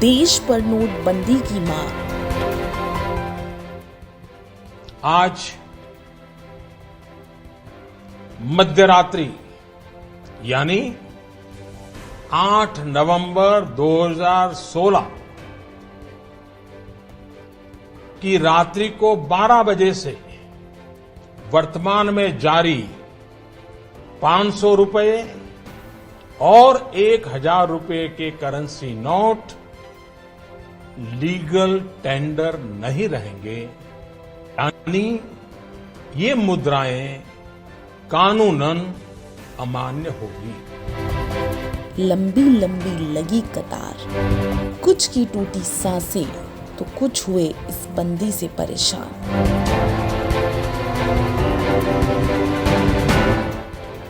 देश पर नोटबंदी की मार। आज मध्यरात्रि यानी 8 नवंबर 2016 की रात्रि को 12 बजे से वर्तमान में जारी 500 रुपए और 1000 रुपए के करेंसी नोट लीगल टेंडर नहीं रहेंगे, यानी ये मुद्राएं कानूनन अमान्य होगी। लंबी लंबी लगी कतार, कुछ की टूटी सांसें तो कुछ हुए इस बंदी से परेशान।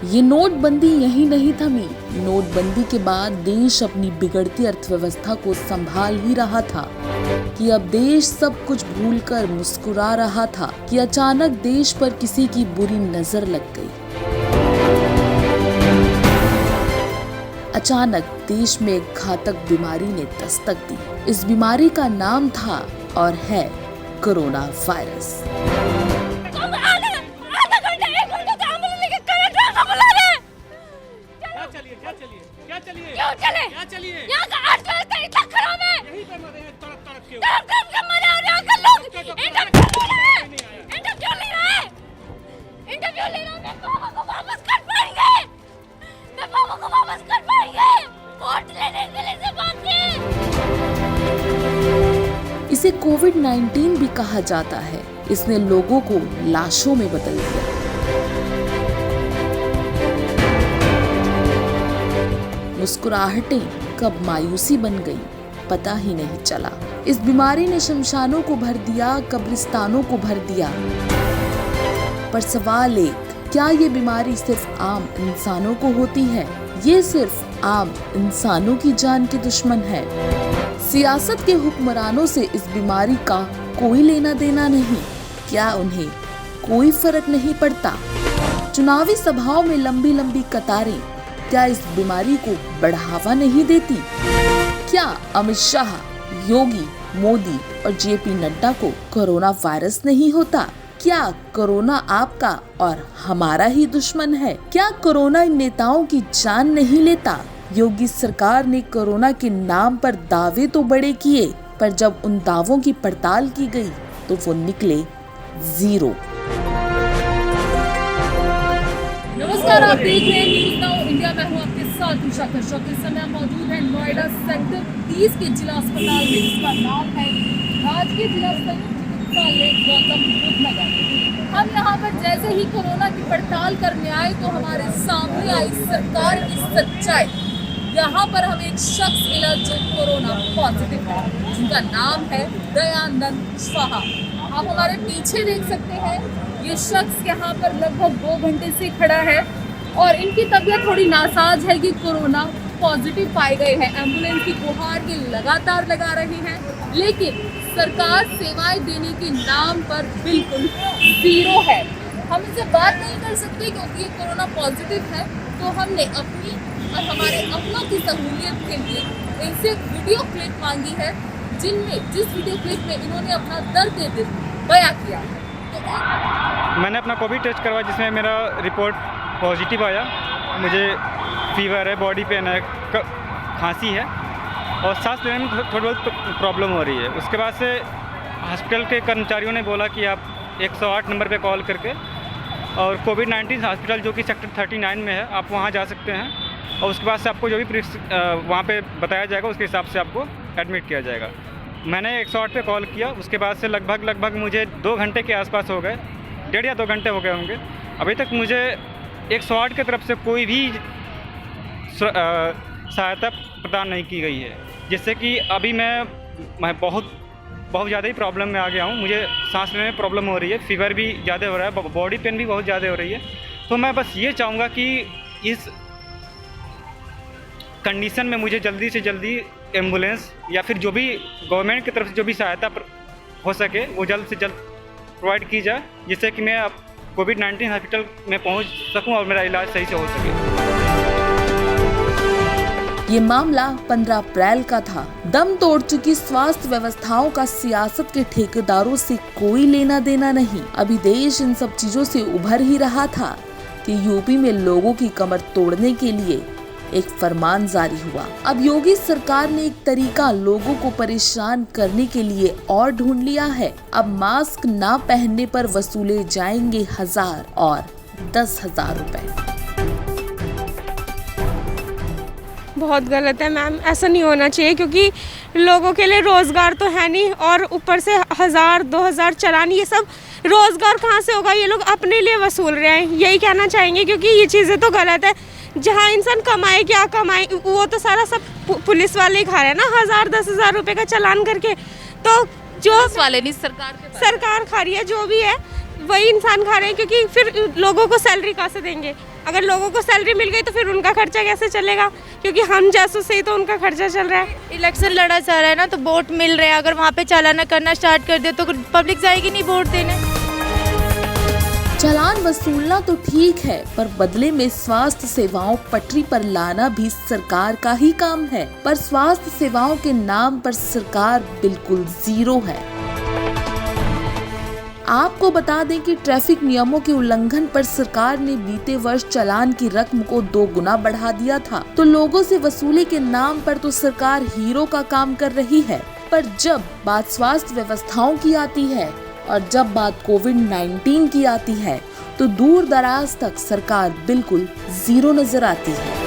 ये नोटबंदी यहीं नहीं थमी। नोटबंदी के बाद देश अपनी बिगड़ती अर्थव्यवस्था को संभाल ही रहा था कि अब देश सब कुछ भूलकर मुस्कुरा रहा था कि अचानक देश पर किसी की बुरी नजर लग गई। अचानक देश में एक घातक बीमारी ने दस्तक दी। इस बीमारी का नाम था और है कोरोना वायरस। यहाँ का अर्थव्यवस्था इतना खराब है। यहीं पे मरे हैं तड़प के मरे और यहाँ के लोग इंटरव्यू ले रहे हैं। पापा को वापस कर पाएंगे। वोट लेने के लिए से बात है। इसे कोविड-19 भी कहा जाता है। इसने लोगों को लाशों में बदल दिया। मुस्कुराहटें कब मायूसी बन गई पता ही नहीं चला। इस बीमारी ने शमशानों को भर दिया, कब्रिस्तानों को भर दिया। पर सवाल एक, क्या ये बीमारी सिर्फ आम इंसानों को होती है? ये सिर्फ आम इंसानों की जान के दुश्मन है। सियासत के हुक्मरानों से इस बीमारी का कोई लेना देना नहीं। क्या उन्हें कोई फर्क नहीं पड़ता? चुनावी सभाओं में लंबी लंबी कतारें क्या इस बीमारी को बढ़ावा नहीं देती? क्या अमित शाह, योगी, मोदी और जेपी नड्डा को कोरोना वायरस नहीं होता? क्या कोरोना आपका और हमारा ही दुश्मन है? क्या कोरोना इन नेताओं की जान नहीं लेता? योगी सरकार ने कोरोना के नाम पर दावे तो बड़े किए, पर जब उन दावों की पड़ताल की गई तो वो निकले जीरो। नमस्कार, आप देख रहे हैं न्यूज़ नाउ इंडिया। मैं हूं आपके साथ उषा कश्यप। इस समय मौजूद है नोएडा सेक्टर 30 के जिला अस्पताल में, जिसका नाम है राजकीय जिला चिकित्सालय गौतम बुद्ध नगर। हम यहाँ पर जैसे ही कोरोना की पड़ताल करने आए तो हमारे सामने आई सरकार की सच्चाई। यहाँ पर हमें एक शख्स मिला जो कोरोना पॉजिटिव है, जिनका नाम है दयानंद स्वाहा। आप हमारे पीछे देख सकते हैं, ये शख्स यहाँ पर लगभग 2 घंटे से खड़ा है और इनकी तबीयत थोड़ी नासाज है कि कोरोना पॉजिटिव पाए गए हैं। एम्बुलेंस की गुहार के लगातार लगा रहे हैं, लेकिन सरकार सेवाएं देने के नाम पर बिल्कुल जीरो है। हम इनसे बात नहीं कर सकते क्योंकि ये कोरोना पॉजिटिव है। तो हमने अपनी और हमारे अपनों की सहूलियत के लिए इनसे एक वीडियो क्लिप मांगी है, जिस वीडियो क्लिप में इन्होंने अपना दर्द बयां किया। मैंने अपना कोविड टेस्ट करवाया, जिसमें मेरा रिपोर्ट पॉजिटिव आया। मुझे फीवर है, बॉडी पेन है, खांसी है और सांस लेने में थोड़ी बहुत प्रॉब्लम हो रही है। उसके बाद से हॉस्पिटल के कर्मचारियों ने बोला कि आप 108 नंबर पे कॉल करके और कोविड-19 हॉस्पिटल जो कि सेक्टर 39 में है, आप वहाँ जा सकते हैं और उसके बाद से आपको जो भी वहाँ पे बताया जाएगा उसके हिसाब से आपको एडमिट किया जाएगा। मैंने 108 पे कॉल किया। उसके बाद से लगभग मुझे 2 घंटे के आसपास हो गए, 1.5 या 2 घंटे हो गए होंगे। अभी तक मुझे 108 की तरफ से कोई भी सहायता प्रदान नहीं की गई है, जिससे कि अभी मैं बहुत ज़्यादा ही प्रॉब्लम में आ गया हूँ। मुझे सांस लेने में प्रॉब्लम हो रही है, फीवर भी ज़्यादा हो रहा है, बॉडी पेन भी बहुत ज़्यादा हो रही है। तो मैं बस ये चाहूँगा कि इस कंडीशन में मुझे जल्दी से जल्दी एम्बुलेंस या फिर जो भी गवर्नमेंट की तरफ से जो भी सहायता हो सके वो जल्द से जल्द प्रोवाइड की जाए, जिससे कि मैं अब कोविड-19 हॉस्पिटल में पहुंच सकूं और मेरा इलाज सही से हो सके। ये मामला 15 अप्रैल का था। दम तोड़ चुकी स्वास्थ्य व्यवस्थाओं का सियासत के ठेकेदारों से कोई लेना देना नहीं। अभी देश इन सब चीजों से उभर ही रहा था कि यूपी में लोगों की कमर तोड़ने के लिए एक फरमान जारी हुआ। अब योगी सरकार ने एक तरीका लोगों को परेशान करने के लिए और ढूंढ लिया है। अब मास्क ना पहनने पर वसूले जाएंगे 1000 और 10,000 रुपए। बहुत गलत है मैम, ऐसा नहीं होना चाहिए क्योंकि लोगों के लिए रोजगार तो है नहीं और ऊपर से 1000-2000 चालान, ये सब रोजगार कहाँ से होगा? ये लोग अपने लिए वसूल रहे हैं, यही कहना चाहेंगे क्योंकि ये चीज़ें तो गलत है। जहाँ इंसान कमाए क्या कमाए, वो तो सारा सब पुलिस वाले ही खा रहे हैं ना, 1000-10,000 रुपए का चालान करके। तो जो वाले नहीं, सरकार खा रही है, जो भी है वही इंसान खा रहे हैं क्योंकि फिर लोगों को सैलरी कहाँ से देंगे? अगर लोगों को सैलरी मिल गई तो फिर उनका खर्चा कैसे चलेगा? क्योंकि हम जैसों से ही तो उनका खर्चा चल रहा है। इलेक्शन लड़ा जा रहा है ना, तो वोट मिल रहे हैं, अगर वहाँ पे चालान करना स्टार्ट कर दे तो पब्लिक जाएगी नहीं वोट देने। चालान वसूलना तो ठीक है, पर बदले में स्वास्थ्य सेवाओं पटरी पर लाना भी सरकार का ही काम है। पर स्वास्थ्य सेवाओं के नाम पर सरकार बिल्कुल जीरो है। आपको बता दें कि ट्रैफिक नियमों के उल्लंघन पर सरकार ने बीते वर्ष चालान की रकम को 2 गुना बढ़ा दिया था। तो लोगों से वसूली के नाम पर तो सरकार हीरो का काम कर रही है, पर जब बात स्वास्थ्य व्यवस्थाओं की आती है और जब बात कोविड-19 की आती है तो दूर दराज तक सरकार बिल्कुल जीरो नजर आती है।